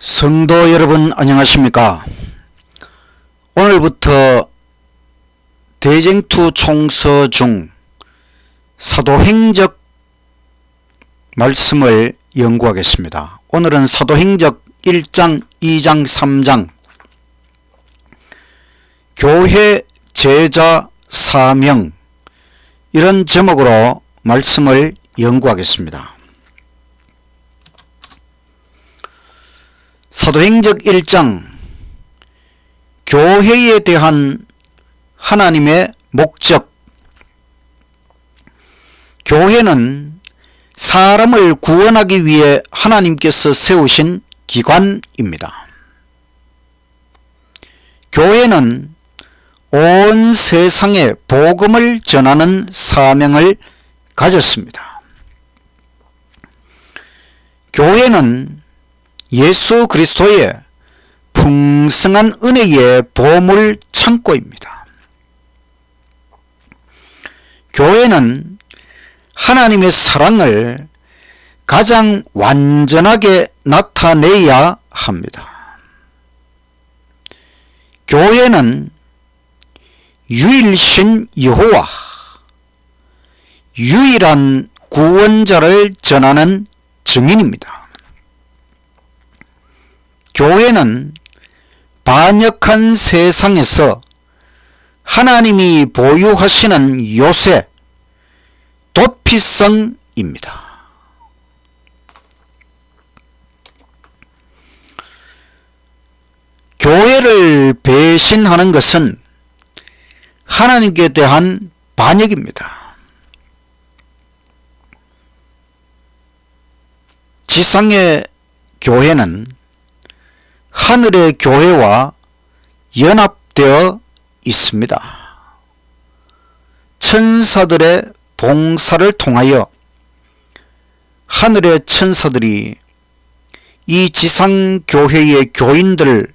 성도 여러분 안녕하십니까? 오늘부터 대쟁투 총서 중 사도행적 말씀을 연구하겠습니다. 오늘은 사도행적 1장, 2장, 3장 교회 제자 사명 이런 제목으로 말씀을 연구하겠습니다. 사도행적 1장 교회에 대한 하나님의 목적. 교회는 사람을 구원하기 위해 하나님께서 세우신 기관입니다. 교회는 온 세상에 복음을 전하는 사명을 가졌습니다. 교회는 예수 그리스도의 풍성한 은혜의 보물 창고입니다. 교회는 하나님의 사랑을 가장 완전하게 나타내야 합니다. 교회는 유일신 여호와, 유일한 구원자를 전하는 증인입니다. 교회는 반역한 세상에서 하나님이 보유하시는 요새, 도피성입니다. 교회를 배신하는 것은 하나님께 대한 반역입니다. 지상의 교회는 하늘의 교회와 연합되어 있습니다. 천사들의 봉사를 통하여 하늘의 천사들이 이 지상교회의 교인들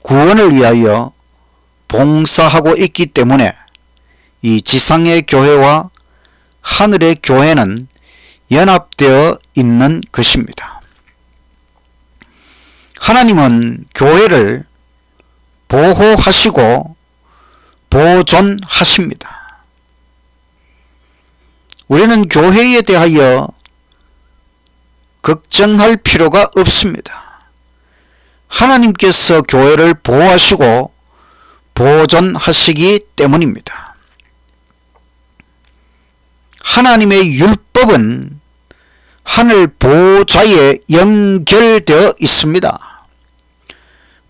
구원을 위하여 봉사하고 있기 때문에 이 지상의 교회와 하늘의 교회는 연합되어 있는 것입니다. 하나님은 교회를 보호하시고 보존하십니다. 우리는 교회에 대하여 걱정할 필요가 없습니다. 하나님께서 교회를 보호하시고 보존하시기 때문입니다. 하나님의 율법은 하늘 보좌에 연결되어 있습니다.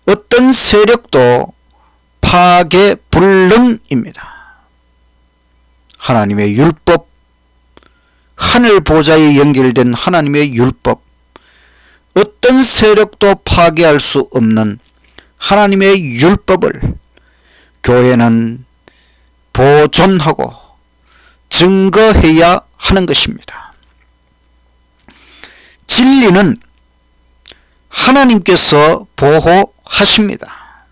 어떤 세력도 파괴 불능입니다. 하나님의 율법, 하늘 보좌에 연결된 하나님의 율법, 어떤 세력도 파괴할 수 없는 하나님의 율법을 교회는 보존하고 증거해야 하는 것입니다. 진리는 하나님께서 보호하십니다.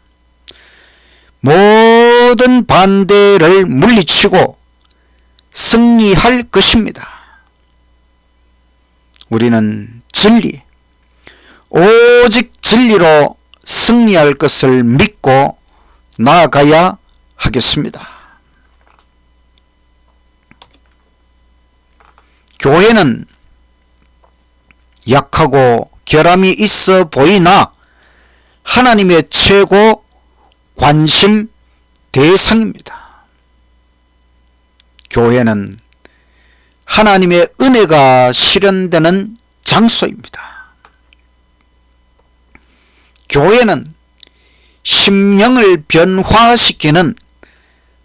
모든 반대를 물리치고 승리할 것입니다. 우리는 진리, 오직 진리로 승리할 것을 믿고 나아가야 하겠습니다. 교회는 약하고 결함이 있어 보이나 하나님의 최고 관심 대상입니다. 교회는 하나님의 은혜가 실현되는 장소입니다. 교회는 심령을 변화시키는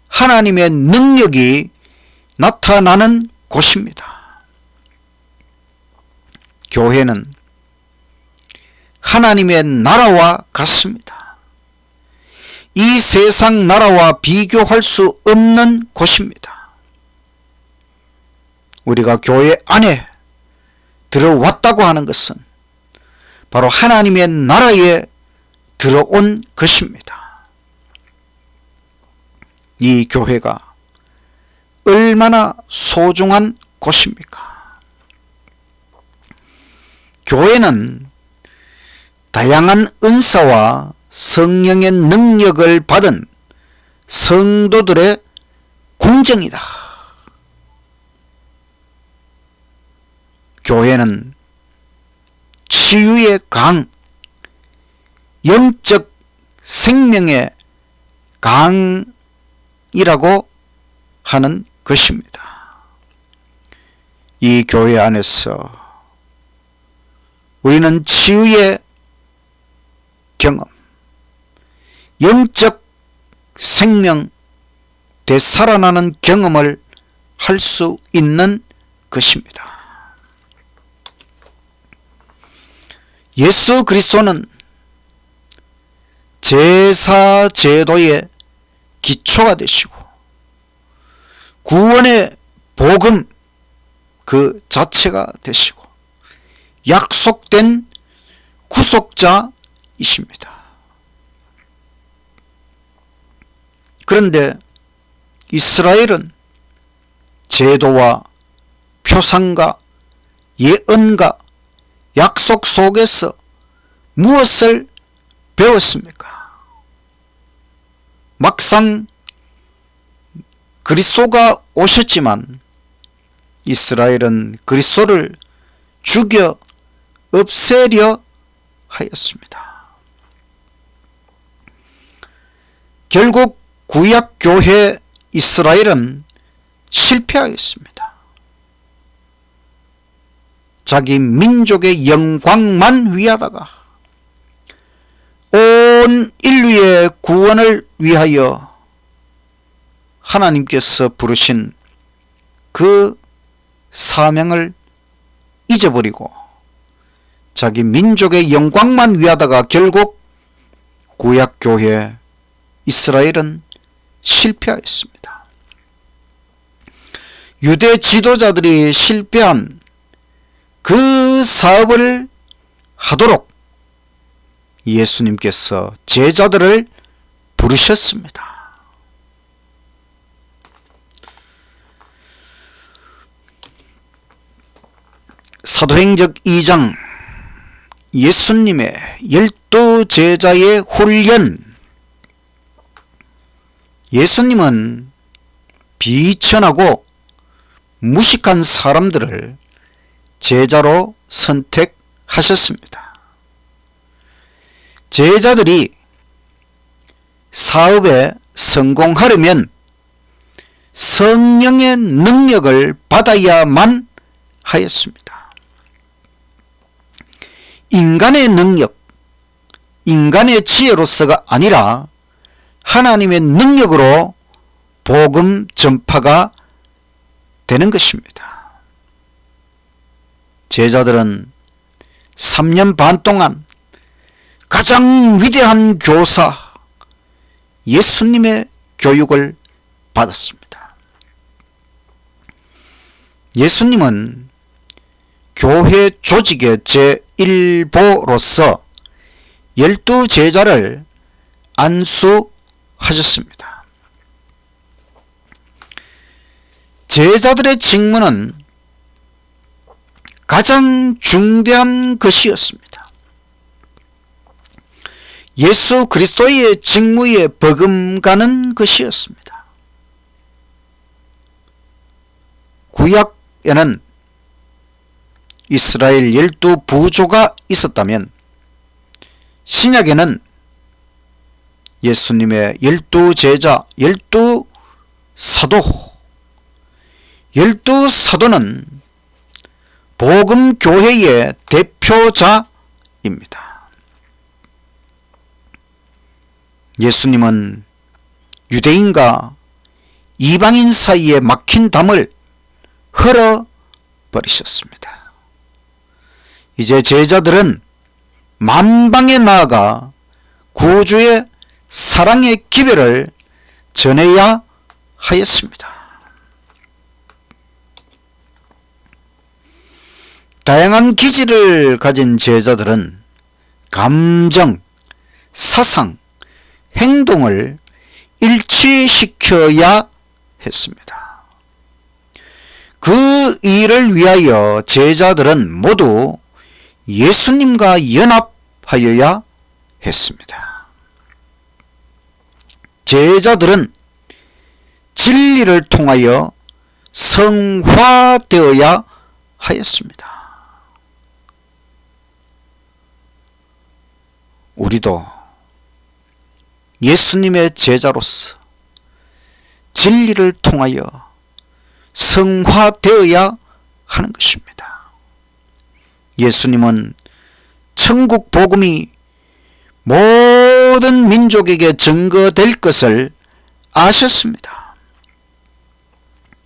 하나님의 능력이 나타나는 곳입니다. 교회는 하나님의 나라와 같습니다. 이 세상 나라와 비교할 수 없는 곳입니다. 우리가 교회 안에 들어왔다고 하는 것은 바로 하나님의 나라에 들어온 것입니다. 이 교회가 얼마나 소중한 곳입니까? 교회는 다양한 은사와 성령의 능력을 받은 성도들의 궁정이다. 교회는 치유의 강, 영적 생명의 강이라고 하는 것입니다. 이 교회 안에서 우리는 치유의 경험, 영적 생명, 되살아나는 경험을 할 수 있는 것입니다. 예수 그리스도는 제사 제도의 기초가 되시고 구원의 복음 그 자체가 되시고 약속된 구속자이십니다. 그런데 이스라엘은 제도와 표상과 예언과 약속 속에서 무엇을 배웠습니까? 막상 그리스도가 오셨지만 이스라엘은 그리스도를 죽여 없애려 하였습니다. 결국 구약교회 이스라엘은 실패하였습니다. 자기 민족의 영광만 위하다가 온 인류의 구원을 위하여 하나님께서 부르신 그 사명을 잊어버리고 자기 민족의 영광만 위하다가 결국 구약교회 이스라엘은 실패하였습니다. 유대 지도자들이 실패한 그 사업을 하도록 예수님께서 제자들을 부르셨습니다. 사도행적 2장 예수님의 12제자의 훈련. 예수님은 비천하고 무식한 사람들을 제자로 선택하셨습니다. 제자들이 사업에 성공하려면 성령의 능력을 받아야만 하였습니다. 인간의 능력, 인간의 지혜로서가 아니라 하나님의 능력으로 복음 전파가 되는 것입니다. 제자들은 3년 반 동안 가장 위대한 교사 예수님의 교육을 받았습니다. 예수님은 교회 조직의 제1보로서 12제자를 안수하셨습니다. 제자들의 직무는 가장 중대한 것이었습니다. 예수 그리스도의 직무에 버금가는 것이었습니다. 구약에는 이스라엘 12부조가 있었다면 신약에는 예수님의 12제자, 12사도, 12사도는 복음교회의 대표자입니다. 예수님은 유대인과 이방인 사이에 막힌 담을 흘러버리셨습니다. 이제 제자들은 만방에 나아가 구주의 사랑의 기별을 전해야 하였습니다. 다양한 기질을 가진 제자들은 감정, 사상, 행동을 일치시켜야 했습니다. 그 일을 위하여 제자들은 모두 예수님과 연합해야 하여야 했습니다. 제자들은 진리를 통하여 성화되어야 하였습니다. 우리도 예수님의 제자로서 진리를 통하여 성화되어야 하는 것입니다. 예수님은 천국 복음이 모든 민족에게 증거될 것을 아셨습니다.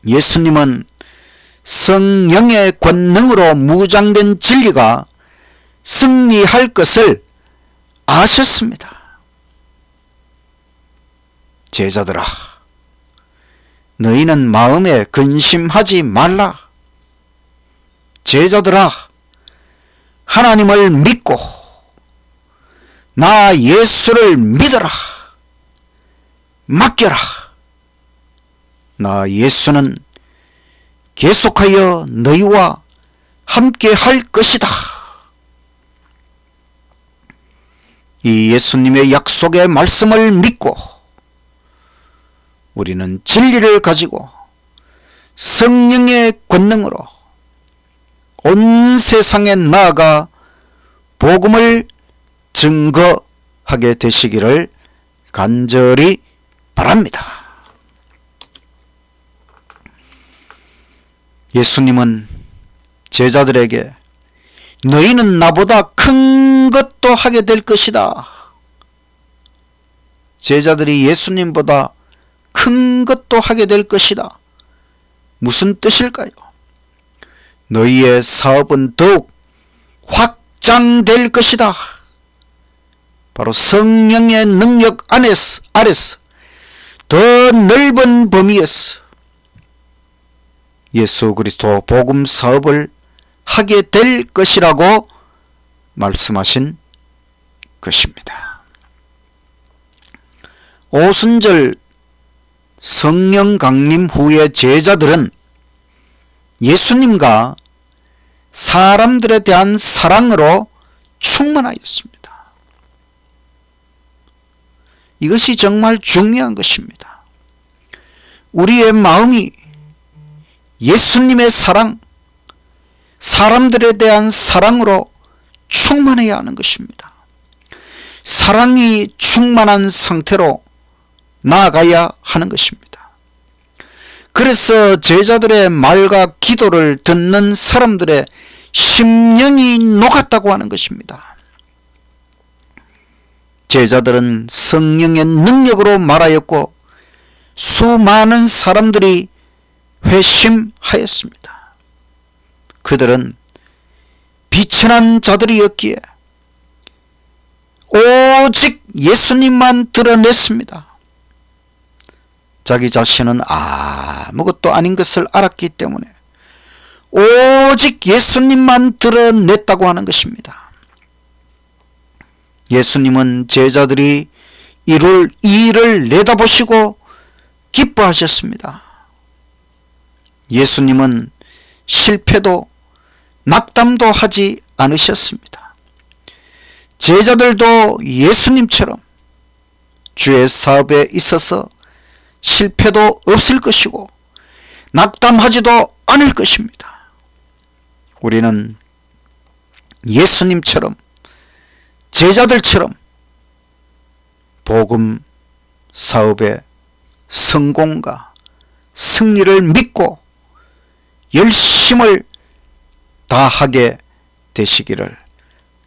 예수님은 성령의 권능으로 무장된 진리가 승리할 것을 아셨습니다. 제자들아, 너희는 마음에 근심하지 말라. 제자들아, 하나님을 믿고 나 예수를 믿어라. 맡겨라. 나 예수는 계속하여 너희와 함께 할 것이다. 이 예수님의 약속의 말씀을 믿고 우리는 진리를 가지고 성령의 권능으로 온 세상에 나아가 복음을 증거하게 되시기를 간절히 바랍니다. 예수님은 제자들에게 너희는 나보다 큰 것도 하게 될 것이다. 제자들이 예수님보다 큰 것도 하게 될 것이다. 무슨 뜻일까요? 너희의 사업은 더욱 확장될 것이다. 바로 성령의 능력 아래서 더 넓은 범위에서 예수 그리스도 복음 사업을 하게 될 것이라고 말씀하신 것입니다. 오순절 성령 강림 후에 제자들은 예수님과 사람들에 대한 사랑으로 충만하였습니다. 이것이 정말 중요한 것입니다. 우리의 마음이 예수님의 사랑, 사람들에 대한 사랑으로 충만해야 하는 것입니다. 사랑이 충만한 상태로 나아가야 하는 것입니다. 그래서 제자들의 말과 기도를 듣는 사람들의 심령이 녹았다고 하는 것입니다. 제자들은 성령의 능력으로 말하였고 수많은 사람들이 회심하였습니다. 그들은 비천한 자들이었기에 오직 예수님만 드러냈습니다. 자기 자신은 아무것도 아닌 것을 알았기 때문에 오직 예수님만 드러냈다고 하는 것입니다. 예수님은 제자들이 이룰 일을 내다보시고 기뻐하셨습니다. 예수님은 실패도 낙담도 하지 않으셨습니다. 제자들도 예수님처럼 주의 사업에 있어서 실패도 없을 것이고 낙담하지도 않을 것입니다. 우리는 예수님처럼 제자들처럼 복음 사업의 성공과 승리를 믿고 열심을 다하게 되시기를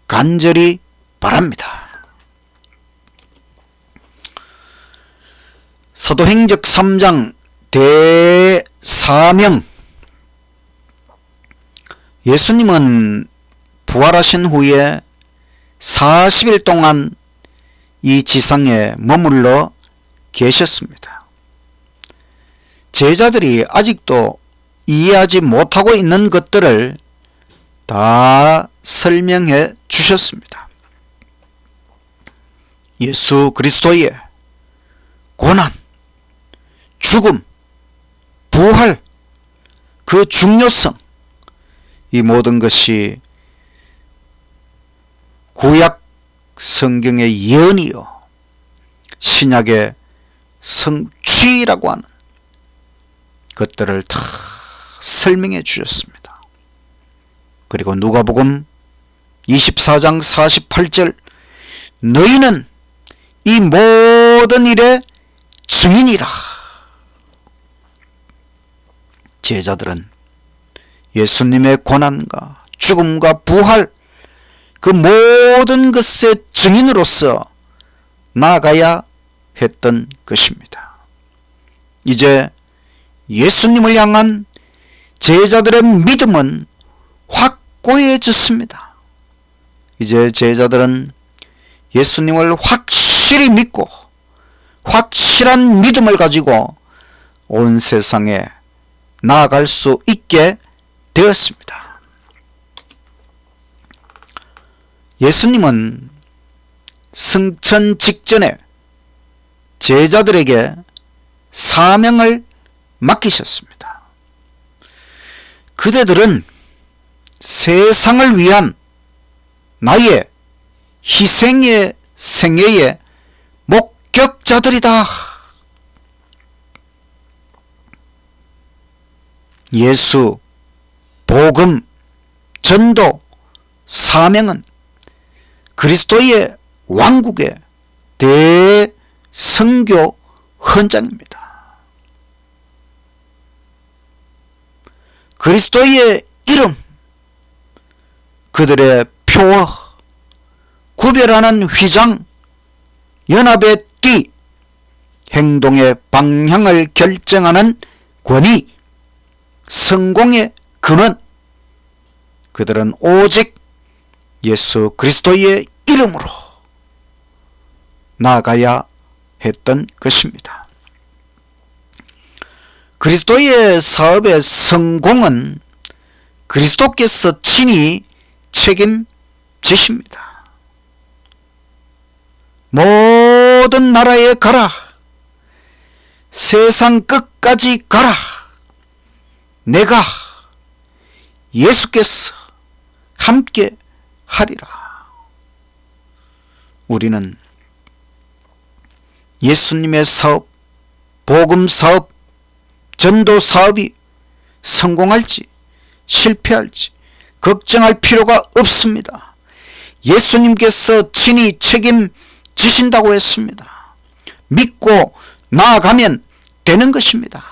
간절히 바랍니다. 사도행적 3장 대사명. 예수님은 부활하신 후에 40일 동안 이 지상에 머물러 계셨습니다. 제자들이 아직도 이해하지 못하고 있는 것들을 다 설명해 주셨습니다. 예수 그리스도의 고난, 죽음, 부활, 그 중요성, 이 모든 것이 구약 성경의 예언이요 신약의 성취라고 하는 것들을 다 설명해 주셨습니다. 그리고 누가복음 24장 48절 너희는 이 모든 일의 증인이라. 제자들은 예수님의 고난과 죽음과 부활 그 모든 것의 증인으로서 나아가야 했던 것입니다. 이제 예수님을 향한 제자들의 믿음은 확고해졌습니다. 이제 제자들은 예수님을 확실히 믿고 확실한 믿음을 가지고 온 세상에 나아갈 수 있게 되었습니다. 예수님은 승천 직전에 제자들에게 사명을 맡기셨습니다. 그대들은 세상을 위한 나의 희생의 생애의 목격자들이다. 예수, 복음, 전도, 사명은 그리스도의 왕국의 대선교 헌장입니다. 그리스도의 이름, 그들의 표어, 구별하는 휘장, 연합의 띠, 행동의 방향을 결정하는 권위, 성공의 근원, 그들은 오직 예수 그리스도의 이름으로 나아가야 했던 것입니다. 그리스도의 사업의 성공은 그리스도께서 친히 책임지십니다. 모든 나라에 가라. 세상 끝까지 가라. 내가 예수께서 함께 하리라. 우리는 예수님의 사업, 복음 사업, 전도 사업이 성공할지 실패할지 걱정할 필요가 없습니다. 예수님께서 친히 책임지신다고 했습니다. 믿고 나아가면 되는 것입니다.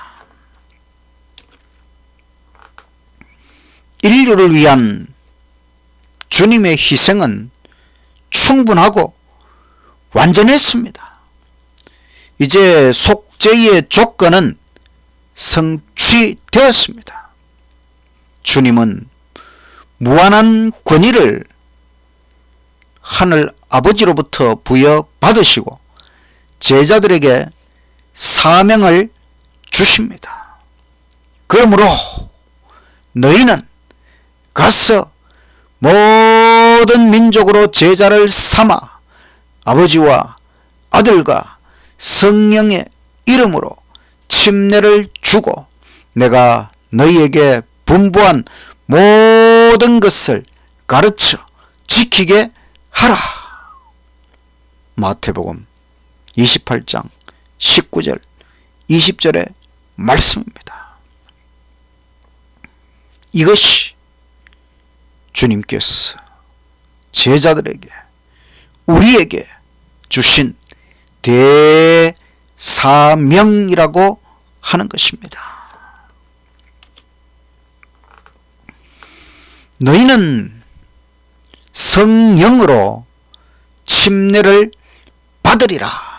인류를 위한 주님의 희생은 충분하고 완전했습니다. 이제 속죄의 조건은 성취되었습니다. 주님은 무한한 권위를 하늘 아버지로부터 부여받으시고 제자들에게 사명을 주십니다. 그러므로 너희는 가서 모든 민족으로 제자를 삼아 아버지와 아들과 성령의 이름으로 침례를 주고 내가 너희에게 분부한 모든 것을 가르쳐 지키게 하라. 마태복음 28장 19절 20절의 말씀입니다. 이것이 주님께서 제자들에게 우리에게 주신 대사명이라고 하는 것입니다. 너희는 성령으로 침례를 받으리라.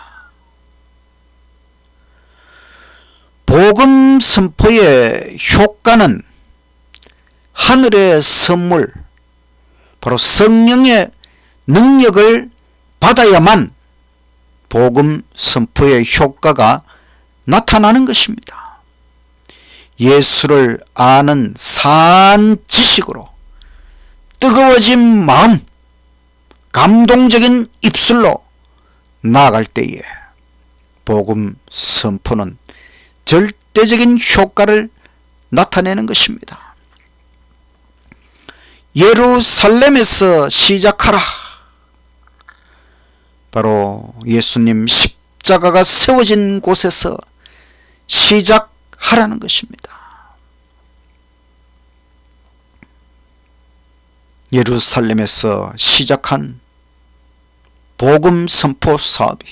복음 선포의 효과는 하늘의 선물, 바로 성령의 능력을 받아야만 복음 선포의 효과가 나타나는 것입니다. 예수를 아는 산 지식으로 뜨거워진 마음, 감동적인 입술로 나아갈 때에 복음 선포는 절대적인 효과를 나타내는 것입니다. 예루살렘에서 시작하라. 바로 예수님 십자가가 세워진 곳에서 시작하라는 것입니다. 예루살렘에서 시작한 복음 선포 사업이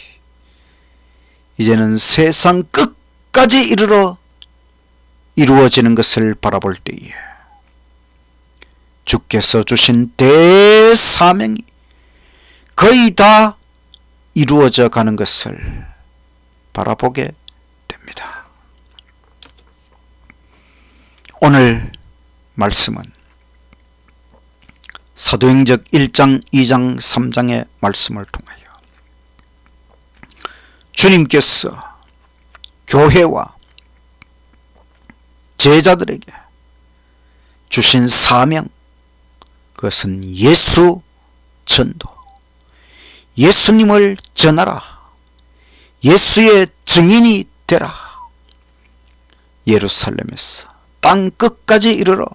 이제는 세상 끝까지 이르러 이루어지는 것을 바라볼 때에 주께서 주신 대사명이 거의 다 이루어져 가는 것을 바라보게 됩니다. 오늘 말씀은 사도행전 1장, 2장, 3장의 말씀을 통하여 주님께서 교회와 제자들에게 주신 사명, 그것은 예수 전도, 예수님을 전하라, 예수의 증인이 되라, 예루살렘에서 땅 끝까지 이르러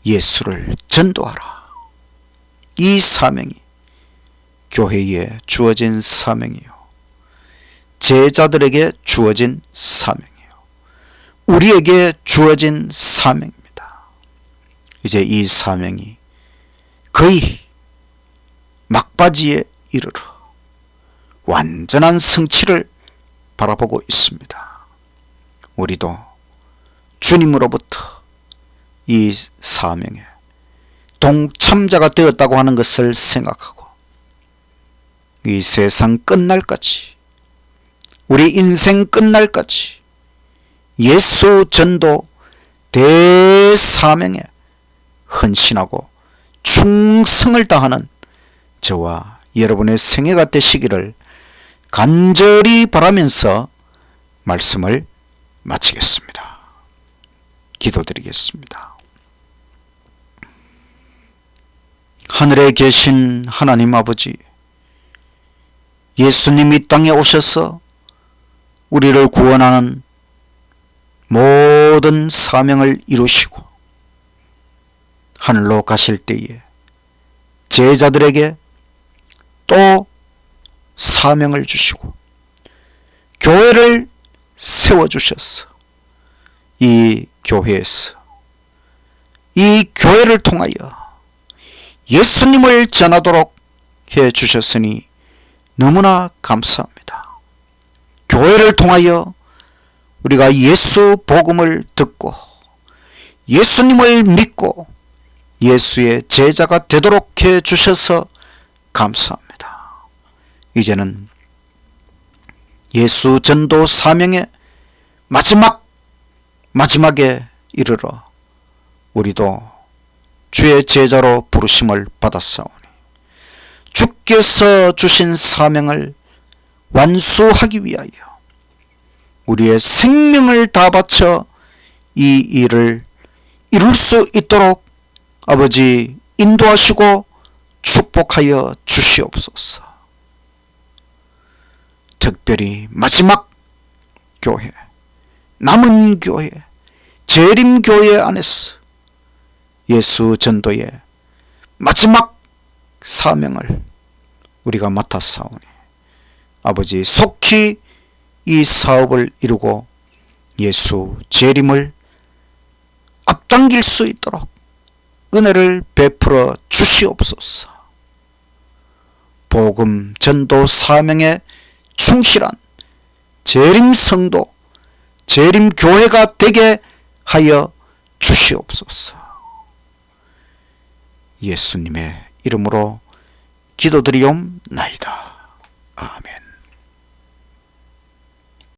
예수를 전도하라. 이 사명이 교회에 주어진 사명이요, 제자들에게 주어진 사명이요, 우리에게 주어진 사명입니다. 이제 이 사명이 거의 막바지에 이르러 완전한 성취를 바라보고 있습니다. 우리도 주님으로부터 이 사명에 동참자가 되었다고 하는 것을 생각하고 이 세상 끝날까지, 우리 인생 끝날까지 예수 전도 대사명에 헌신하고 충성을 다하는 저와 여러분의 생애가 되시기를 간절히 바라면서 말씀을 마치겠습니다. 기도드리겠습니다. 하늘에 계신 하나님 아버지, 예수님 이 땅에 오셔서 우리를 구원하는 모든 사명을 이루시고 하늘로 가실 때에 제자들에게 또 사명을 주시고 교회를 세워주셔서 이 교회에서, 이 교회를 통하여 예수님을 전하도록 해 주셨으니 너무나 감사합니다. 교회를 통하여 우리가 예수 복음을 듣고 예수님을 믿고 예수의 제자가 되도록 해 주셔서 감사합니다. 이제는 예수 전도 사명의 마지막에 이르러 우리도 주의 제자로 부르심을 받았사오니 주께서 주신 사명을 완수하기 위하여 우리의 생명을 다 바쳐 이 일을 이룰 수 있도록 아버지 인도하시고 축복하여 주시옵소서. 특별히 마지막 교회, 남은 교회, 재림교회 안에서 예수 전도의 마지막 사명을 우리가 맡았사오니 아버지 속히 이 사업을 이루고 예수 재림을 앞당길 수 있도록 은혜를 베풀어 주시옵소서. 복음 전도 사명에 충실한 재림 성도, 재림 교회가 되게 하여 주시옵소서. 예수님의 이름으로 기도드리옵나이다. 아멘.